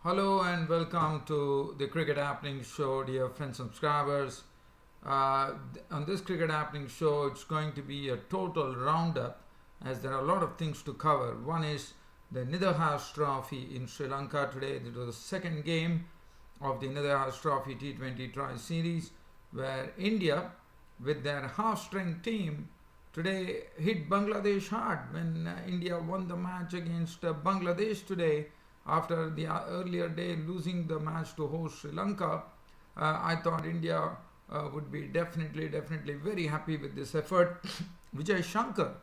Hello and welcome to the Cricket Happening Show, dear friends and subscribers. On this Cricket Happening Show, it's going to be a total roundup as there are a lot of things to cover. One is the Netherhouse Trophy in Sri Lanka today. It was the second game of the Netherhouse Trophy T20 Tri-Series where India, with their half-strength team, today hit Bangladesh hard when India won the match against Bangladesh today after the earlier day losing the match to host Sri Lanka. I thought India would be definitely very happy with this effort. Vijay Shankar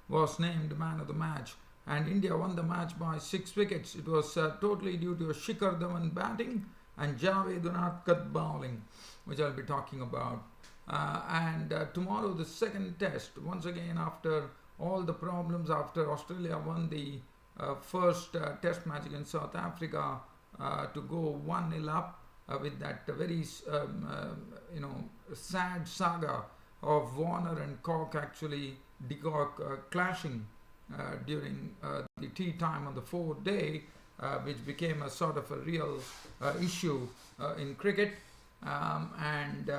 was named man of the match and India won the match by 6 wickets. It was totally due to Shikhar Dhawan batting and Javed Unadkat bowling, which I'll be talking about. And tomorrow the second test, once again after all the problems, after Australia won the first test match against South Africa to go 1-0 up with that very sad saga of Warner and Cork actually clashing during the tea time on the fourth day, which became a sort of a real issue in cricket, and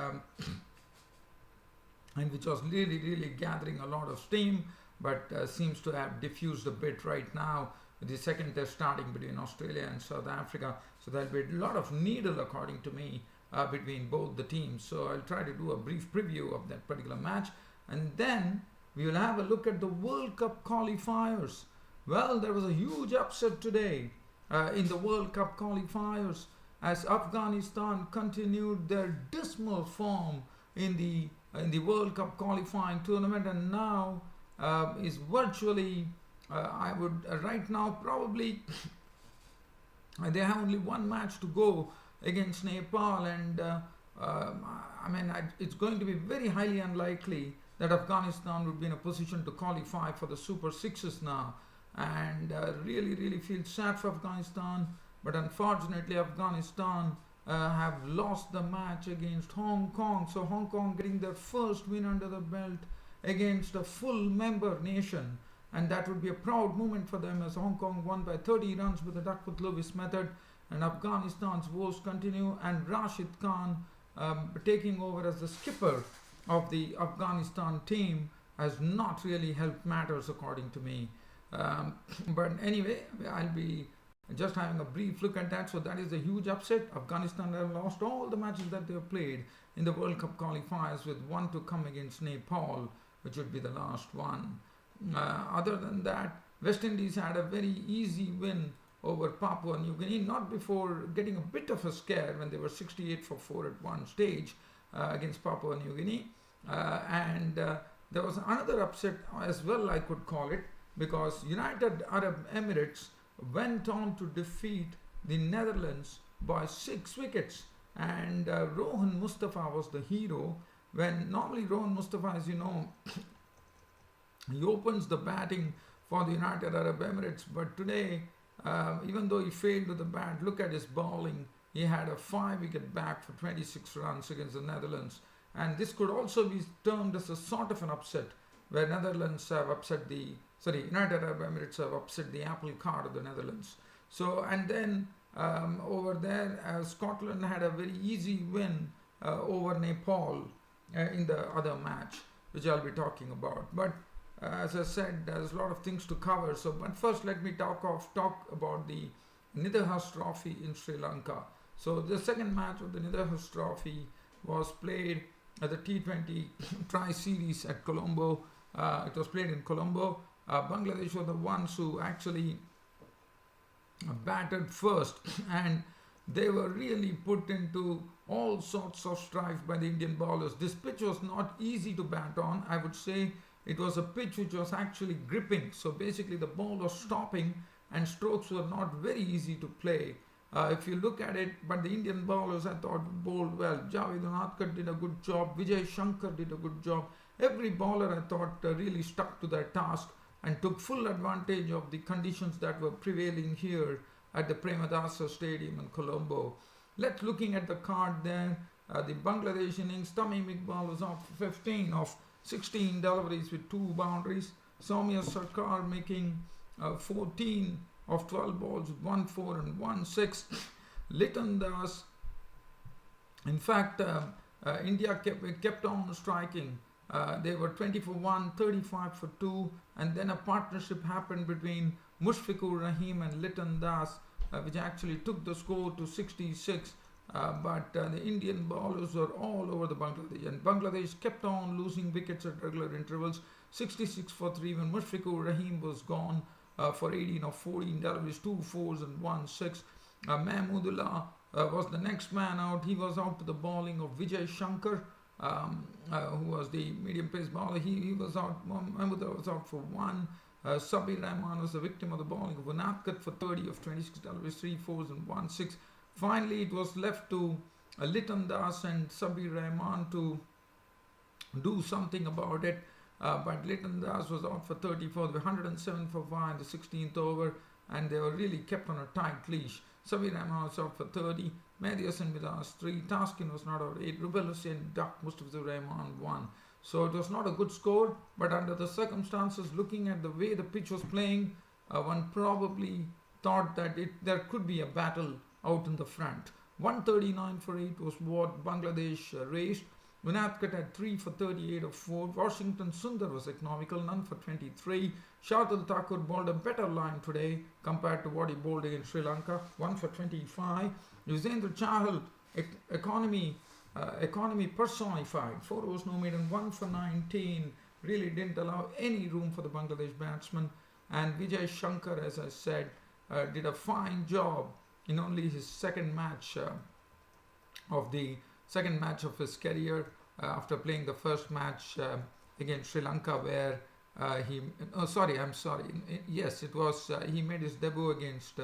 which was really gathering a lot of steam, but seems to have diffused a bit right now with the second test starting between Australia and South Africa. So there'll be a lot of needle, according to me, between both the teams. So I'll try to do a brief preview of that particular match, and then we will have a look at the World Cup qualifiers. Well, there was a huge upset today in the World Cup qualifiers as Afghanistan continued their dismal form in the World Cup qualifying tournament, and now is virtually, I would right now probably they have only one match to go against Nepal, and it's going to be very highly unlikely that Afghanistan would be in a position to qualify for the Super Sixes now, and really feel sad for Afghanistan, but unfortunately Afghanistan have lost the match against Hong Kong. So Hong Kong getting their first win under the belt against a full member nation, and that would be a proud moment for them as Hong Kong won by 30 runs with the Duckworth-Lewis method, and Afghanistan's woes continue, and Rashid Khan taking over as the skipper of the Afghanistan team has not really helped matters, according to me. But anyway, I'll be just having a brief look at that. So that is a huge upset. Afghanistan have lost all the matches that they have played in the World Cup qualifiers, with one to come against Nepal, which would be the last one. Other than that, West Indies had a very easy win over Papua New Guinea, not before getting a bit of a scare when they were 68 for 4 at one stage against Papua New Guinea. And there was another upset as well, I could call it, because United Arab Emirates went on to defeat the Netherlands by 6 wickets, and Rohan Mustafa was the hero. When normally Rohan Mustafa, as you know, he opens the batting for the United Arab Emirates, but today, even though he failed with the bat, look at his bowling. He had a 5-wicket back for 26 runs against the Netherlands, and this could also be termed as a sort of an upset, where Netherlands have upset United Arab Emirates have upset the apple cart of the Netherlands. So, and then over there, Scotland had a very easy win over Nepal in the other match, which I'll be talking about. But as I said, there's a lot of things to cover. So, but first, let me talk about the Netherhouse Trophy in Sri Lanka. So, the second match of the Netherhouse Trophy was played at the T20 Tri-Series at Colombo. It was played in Colombo. Bangladesh were the ones who actually batted first, and they were really put into all sorts of strife by the Indian bowlers. This pitch was not easy to bat on. I would say it was a pitch which was actually gripping. So basically the ball was stopping and strokes were not very easy to play. If you look at it, but the Indian bowlers, I thought, bowled well. Javed Unadkat did a good job. Vijay Shankar did a good job. Every bowler, I thought, really stuck to their task and took full advantage of the conditions that were prevailing here at the Premadasa Stadium in Colombo. Let's looking at the card there. The Bangladesh innings, Tamim Iqbal was off 15 of 16 deliveries with 2 boundaries. Soumya Sarkar making 14 of 12 balls with 1 4 and 1 6. Liton Das, in fact, India kept on striking. They were 20 for 1, 35 for 2, and then a partnership happened between Mushfiqur Rahim and Liton Das, which actually took the score to 66. But the Indian bowlers were all over the Bangladesh, and Bangladesh kept on losing wickets at regular intervals. 66 for 3 when Mushfiqur Rahim was gone for 18 of 14 deliveries, 2 fours and 1 6. Mahmudullah was the next man out. He was out to the bowling of Vijay Shankar, who was the medium pace bowler. He was out. Mahmudullah was out for 1. Sabir Rahman was the victim of the bowling of Vinatkat for 30 of 26 deliveries, 3 fours and 1 6. Finally, it was left to Liton Das and Sabir Rahman to do something about it. But Liton Das was out for 34, 107 for 5 in the 16th over, and they were really kept on a tight leash. Sabir Rahman was out for 30, Mehdi Hassan Miraz 3, Taskin was not out 8, Rubel Hussain ducked, Mustafizur Rahman 1. So it was not a good score, but under the circumstances, looking at the way the pitch was playing, one probably thought that there could be a battle out in the front. 139 for 8 was what Bangladesh raced. Vinatkat had 3 for 38 of 4. Washington Sundar was economical, none for 23. Shardul Thakur bowled a better line today compared to what he bowled against Sri Lanka, 1 for 25. Yuzendra Chahal, economy personified, 4 overs no maiden, 1 for 19. Really didn't allow any room for the Bangladesh batsman. And Vijay Shankar, as I said, did a fine job in only his second match of his career, after playing the first match against Sri Lanka, where he made his debut against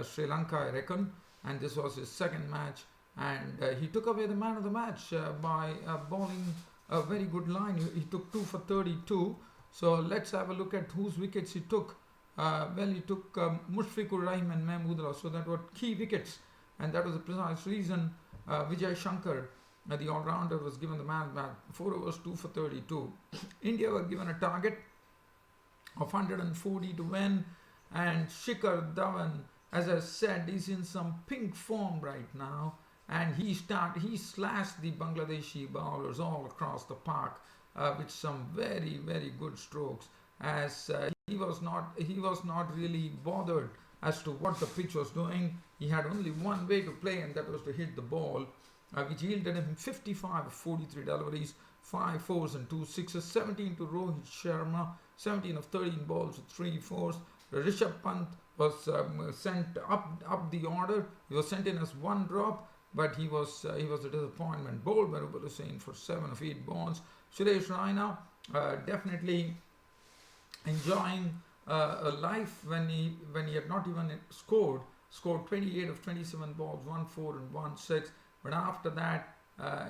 Sri Lanka, I reckon, and this was his second match, and he took away the man of the match by bowling a very good line. He took 2 for 32. So let's have a look at whose wickets he took. He took Mushfiqur Rahim and Mahmudullah, so that were key wickets, and that was the precise reason Vijay Shankar, the all-rounder, was given the man back. 4 overs, 2 for 32. India were given a target of 140 to win, and Shikhar Dhawan, as I said, is in some pink form right now, and he slashed the Bangladeshi bowlers all across the park with some very, very good strokes, as he was not really bothered as to what the pitch was doing. He had only one way to play, and that was to hit the ball, which yielded him 55 of 43 deliveries, 5 fours and 2 sixes, 17 to Rohit Sharma, 17 of 13 balls with 3 fours. Rishabh Pant was sent up the order. He was sent in as one drop, but he was a disappointment. Bowled by Rubel Hussain for 7 of 8 balls. Suresh Raina definitely enjoying a life when he had not even scored 28 of 27 balls, 1 4 and 1 6. But after that,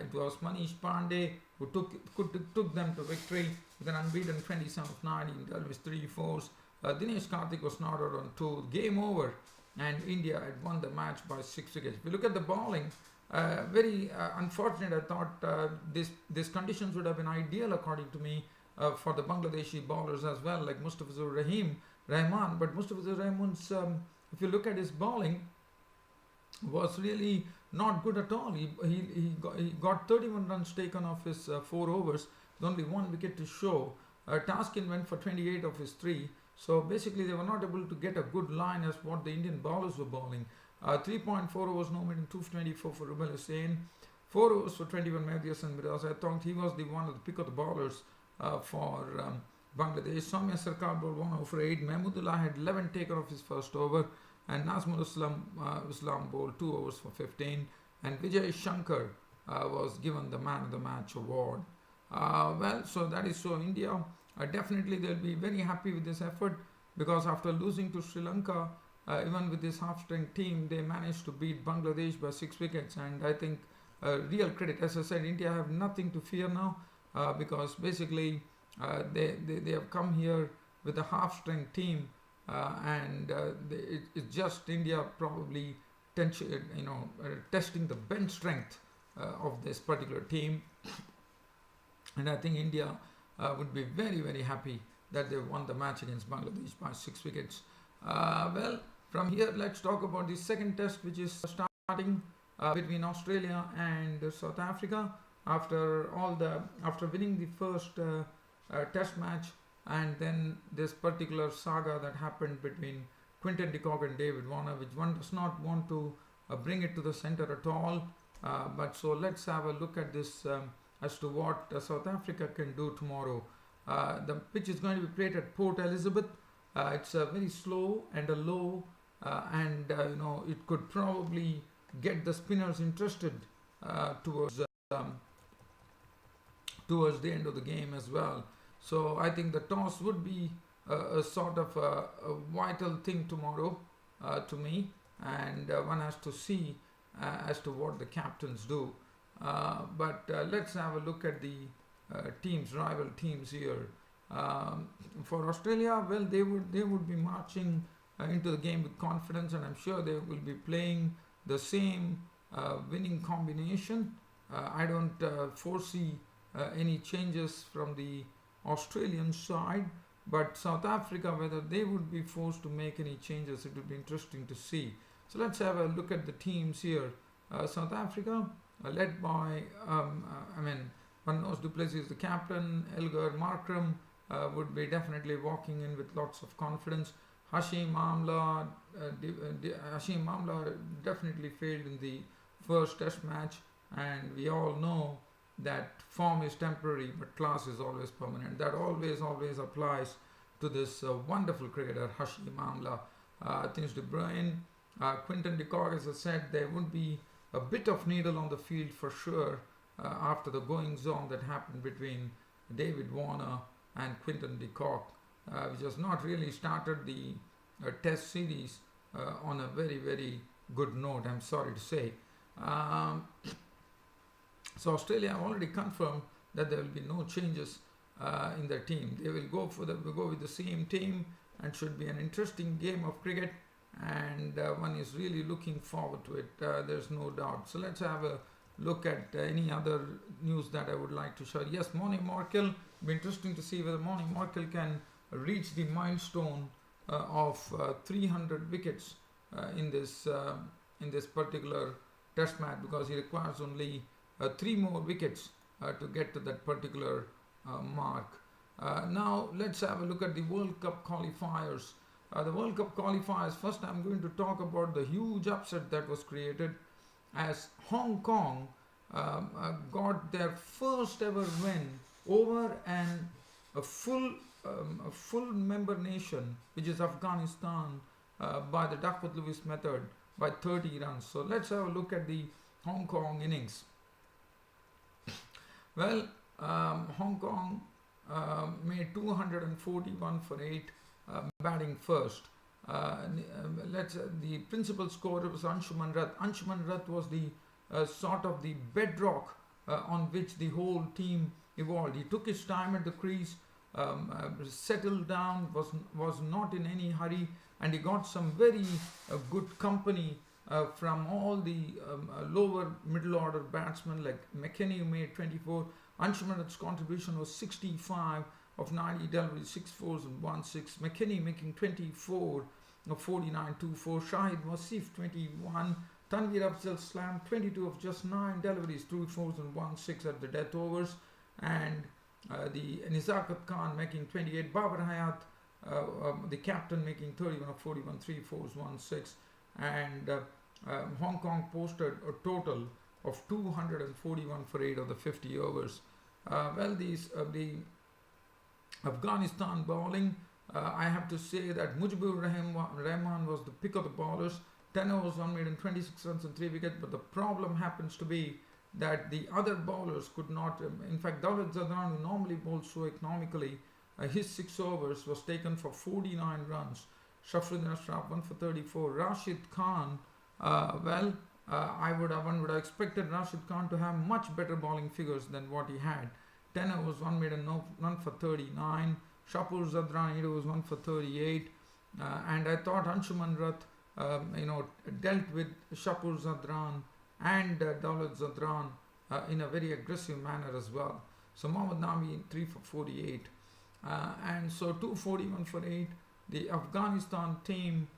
it was Manish Pandey who took them to victory with an unbeaten 27 of 19 deliveries, 3 fours. Dinesh Karthik was not out on 2. Game over, and India had won the match by 6 wickets. If you look at the bowling, very unfortunate. I thought these conditions would have been ideal, according to me, for the Bangladeshi bowlers as well, like Mustafizur Rahman. But Mustafizur Rahman's, if you look at his bowling, was really not good at all. He got 31 runs taken off his 4 overs with only 1 wicket to show. Taskin went for 28 of his 3. So basically, they were not able to get a good line as what the Indian bowlers were bowling. 3.4 overs no maiden, 224 for Rubel Hussain, 4 overs for 21 Mehdi Hassan Miraz. I thought he was the one of the pick of the bowlers for Bangladesh. Soumya Sarkar bowled 1 over for 8. Mahmudullah had 11 taken off his first over, and Nazmul Islam bowled 2 overs for 15. And Vijay Shankar was given the man of the match award. So that is so. India definitely they'll be very happy with this effort, because after losing to Sri Lanka, even with this half-strength team, they managed to beat Bangladesh by 6 wickets. And I think real credit, as I said, India have nothing to fear now, because basically they have come here with a half-strength team, and it's just India probably testing the bench strength of this particular team. And I think India would be very, very happy that they won the match against Bangladesh by 6 wickets. Well, from here, let's talk about the second test, which is starting between Australia and South Africa. After winning the first test match, and then this particular saga that happened between Quinton de Kock and David Warner, which one does not want to bring it to the center at all. But so let's have a look at this as to what South Africa can do tomorrow. The pitch is going to be played at Port Elizabeth. It's very slow and a low, and it could probably get the spinners interested towards towards the end of the game as well. So I think the toss would be a sort of a vital thing tomorrow to me, and one has to see as to what the captains do. But let's have a look at the rival teams here. For Australia, well, they would be marching into the game with confidence, and I'm sure they will be playing the same winning combination. I don't foresee any changes from the Australian side, but South Africa, whether they would be forced to make any changes, it would be interesting to see. So let's have a look at the teams here. South Africa, led by, one knows du Plessis is the captain. Elgar Markram would be definitely walking in with lots of confidence. Hashim Amla definitely failed in the first test match, and we all know that form is temporary but class is always permanent. That always applies to this wonderful cricketer Hashim Amla. Things De Bruyne, Quinton de Kock, as I said, there would be a bit of needle on the field for sure after the goings on that happened between David Warner and Quinton de Kock, which has not really started the test series on a very, very good note, I'm sorry to say. So Australia have already confirmed that there will be no changes in their team. They will go with the same team, and should be an interesting game of cricket, and one is really looking forward to it. There's no doubt. So let's have a look at any other news that I would like to share. Yes, Moni Markel. Be interesting to see whether Moni Markel can reach the milestone of 300 wickets in this particular test match, because he requires only 3 more wickets to get to that particular mark. Now let's have a look at the World Cup qualifiers. The World Cup qualifiers, first I'm going to talk about the huge upset that was created as Hong Kong got their first ever win over a full member nation, which is Afghanistan, by the Duckworth Lewis method by 30 runs. So let's have a look at the Hong Kong innings. Well, Hong Kong made 241 for 8, batting first. The principal scorer was Anshuman Rath. Anshuman Rath was the sort of the bedrock on which the whole team evolved. He took his time at the crease, settled down, was not in any hurry, and he got some very good company from all the lower middle order batsmen like McKennie, who made 24. Anshuman Rath's contribution was 65 of 90 deliveries, 6 fours and 1 6. McKennie making 24 of 49, 2 4. Shahid Wasif 21. Tanveer Afzal slammed 22 of just 9 deliveries, 2 fours and 1 6 at the death overs. And the Nizakat Khan making 28. Babar Hayat, the captain, making 31 of 41, 3 fours, 1 6. And Hong Kong posted a total of 241 for 8 of the 50 overs. The Afghanistan bowling, I have to say that Mujibur Rahman was the pick of the bowlers. 10 overs, 1 made and 26 runs and 3 wickets. But the problem happens to be that the other bowlers could not. In fact, Dawlat Zadran, who normally bowls so economically, his 6 overs was taken for 49 runs. Shafruddin Ashraf 1 for 34. Rashid Khan, one would have expected Rashid Khan to have much better bowling figures than what he had. 10 overs, 1 made and none for 39. Shapur Zadran 8 overs, 1 for 38. And I thought Anshuman Rath, dealt with Shapur Zadran and Dawlat Zadran in a very aggressive manner as well. So Mohammad Nami 3 for 48. And so 241 for 8. the Afghanistan team,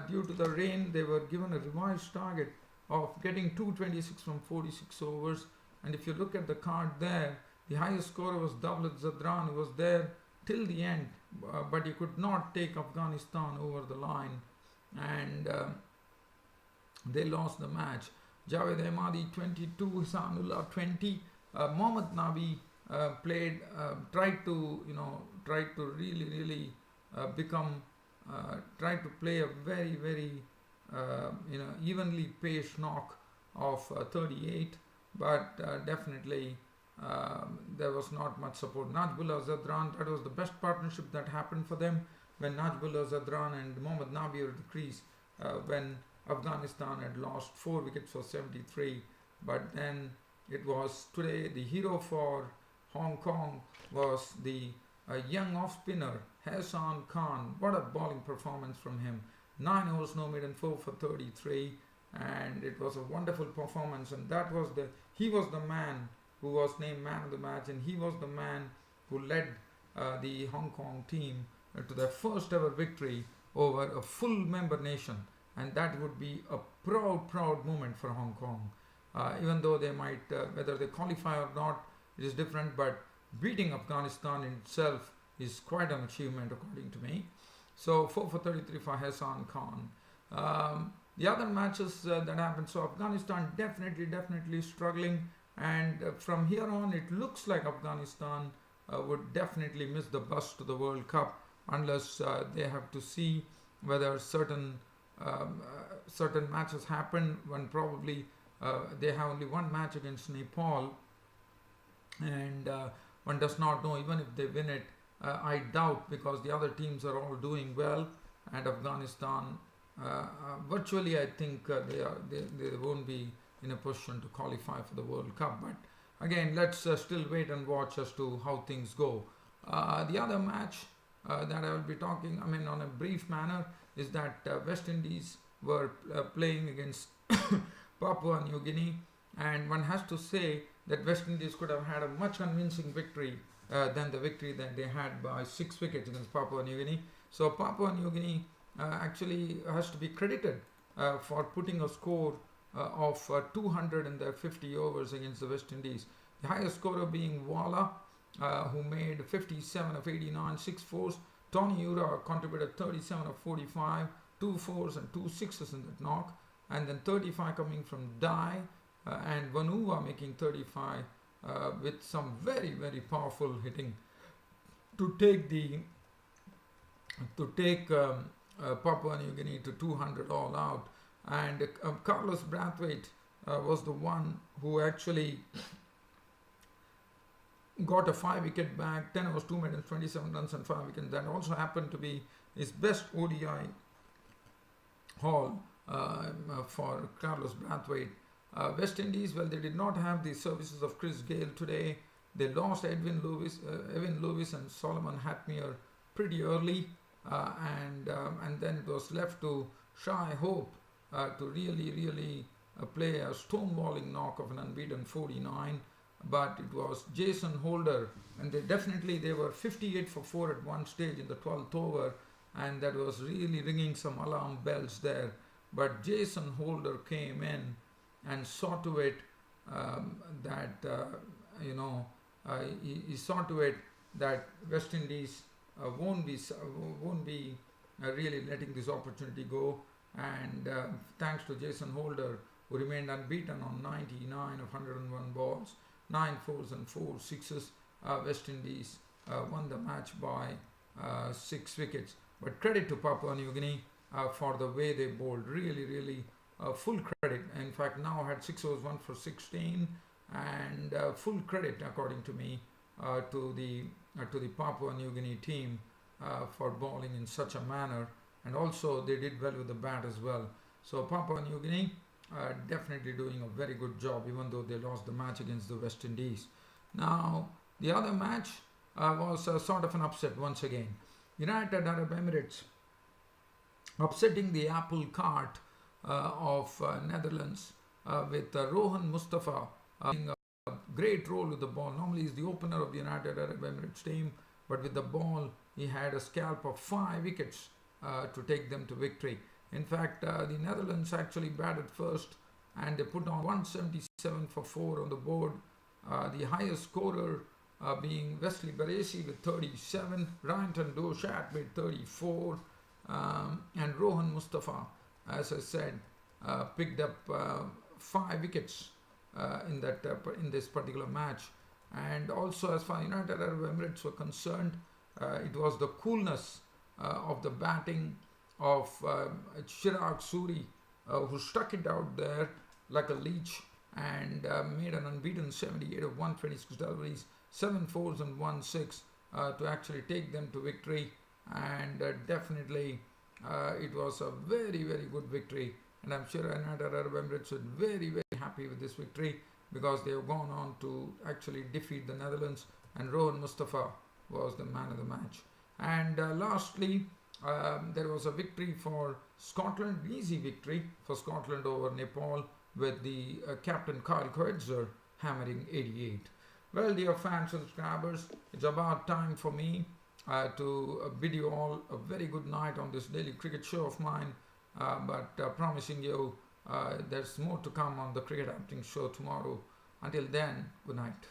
due to the rain, they were given a revised target of getting 226 from 46 overs. And if you look at the card there, the highest scorer was Dawlat Zadran, who was there till the end, but he could not take Afghanistan over the line, and they lost the match. Javed Ahmadi 22, Hasanullah 20. Mohammad Nabi tried to really become, tried to play a very, very evenly paced knock of 38, but definitely there was not much support. Najbullah Zadran, that was the best partnership that happened for them when Najbullah Zadran and Mohammad Nabi were decreased when Afghanistan had lost 4 wickets for 73. But then it was today the hero for Hong Kong was the young off-spinner Hassan Khan. What a bowling performance from him. 9 overs, no made and 4 for 33, and it was a wonderful performance. And he was the man who was named man of the match, and he was the man who led the Hong Kong team to their first ever victory over a full member nation, and that would be a proud moment for Hong Kong. Even though they might, whether they qualify or not, it is different, but beating Afghanistan in itself is quite an achievement according to me. So 4 for 33 for Hassan Khan. The other matches that happened, so Afghanistan definitely struggling, and from here on it looks like Afghanistan would definitely miss the bus to the World Cup unless they have to see whether certain matches happen when probably they have only one match against Nepal, and one does not know even if they win it. I doubt, because the other teams are all doing well, and Afghanistan virtually I think they won't be in a position to qualify for the World Cup. But again, let's still wait and watch as to how things go. The other match that I will be talking, on a brief manner, is that West Indies were playing against Papua New Guinea, and one has to say that West Indies could have had a much convincing victory than the victory that they had by 6 wickets against Papua New Guinea. So Papua New Guinea actually has to be credited for putting a score of 200 in their 50 overs against the West Indies. The highest scorer being Wala, who made 57 of 89, 6 fours. Tony Ura contributed 37 of 45, 2 fours and 2 sixes in that knock. And then 35 coming from Dai, and Vanuva making 35 with some very powerful hitting to take Papua New Guinea to 200 all out. And Carlos Brathwaite was the one who actually got a 5 wicket back, 10 overs, 2 medals, 27 runs and 5 wickets. That also happened to be his best ODI haul for Carlos Brathwaite. West Indies, well, they did not have the services of Chris Gale today. They lost Evan Lewis and Solomon Hatmere pretty early, and then it was left to Shai Hope to really play a stonewalling knock of an unbeaten 49. But it was Jason Holder, and they were 58 for 4 at one stage in the 12th over, and that was really ringing some alarm bells there. But Jason Holder came in and saw to it he saw to it that West Indies won't be really letting this opportunity go. And thanks to Jason Holder, who remained unbeaten on 99 of 101 balls, 9 fours and 4 sixes, West Indies won the match by 6 wickets. But credit to Papua New Guinea for the way they bowled. Really full credit. In fact, now had 6 overs, 1 for 16, and full credit, according to me, to the Papua New Guinea team for bowling in such a manner. And also they did well with the bat as well. So Papua New Guinea definitely doing a very good job, even though they lost the match against the West Indies. Now, the other match was sort of an upset once again. United Arab Emirates upsetting the apple cart of Netherlands with Rohan Mustafa playing a great role with the ball. Normally he's the opener of the United Arab Emirates team, but with the ball he had a scalp of 5 wickets to take them to victory. In fact, the Netherlands actually batted first and they put on 177 for 4 on the board. The highest scorer being Wesley Baresi with 37, Ryanton Doshat with 34, and Rohan Mustafa, as I said, picked up 5 wickets in this particular match. And also, as far as United Arab Emirates were concerned, it was the coolness of the batting of Chirag Suri, who stuck it out there like a leech and made an unbeaten 78 of 126 deliveries, 7 fours and 1 6 to actually take them to victory. And definitely it was a very, very good victory. And I'm sure United Arab Emirates were very, very happy with this victory, because they have gone on to actually defeat the Netherlands, and Rohan Mustafa was the man of the match. And lastly, there was a victory for Scotland, easy victory for Scotland over Nepal, with the captain Kyle Coetzer hammering 88. Well, dear fans and subscribers, it's about time for me to bid you all a very good night on this daily cricket show of mine, but promising you there's more to come on the Cricket Acting Show tomorrow. Until then, good night.